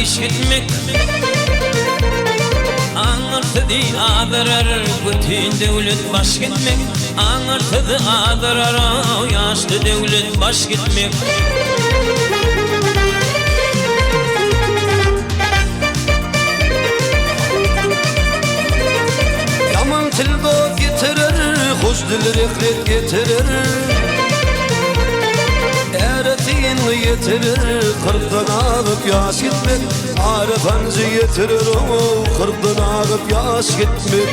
iş gitmek. Anırtıdı ağdırar bütün devlet baş gitmek. Anırtıdı ağdırar yaşlı devlet baş gitmek. Yaman til dot getirir, hoş dil rehlet getirir. Eretini yetirir, kırktan ağıp yaş gitmek. Arıfancı yetirir, kırktan ağıp yaş gitmek.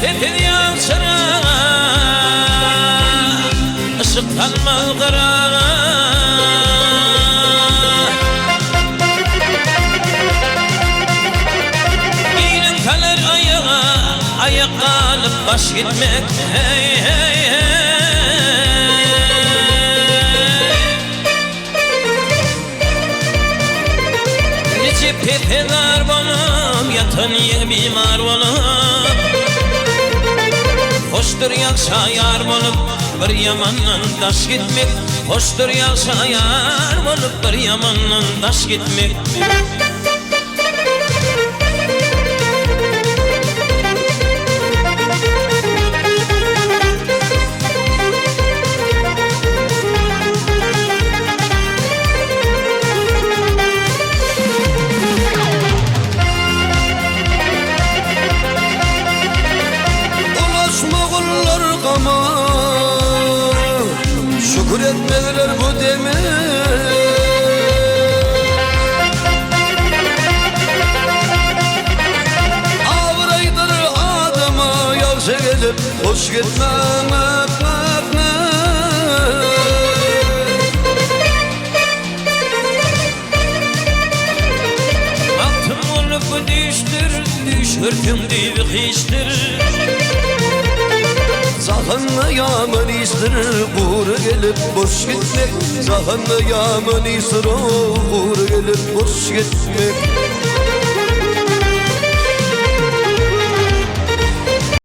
Tepedi yalçara ışıktan mağdara İyinin kalır ayağa, ayak kalıp baş gitmek. Hey hey hey. Nice pepeler balım, yatan ye bimar balım. Hoştur yaksa yar bolup bir yamandan daş gitmek. Hoştur yaksa yar bolup bir yamandan daş gitmek. Şükür etmediler bu deme. Avraydır adama yavşa gelip hoş gitmem. Altın olup düştür, düşürtüm deyip hiçtir. Zahanla yaman istir, uğru gelip boş gitmek. Zahanla yaman istir, uğru gelip boş gitmek.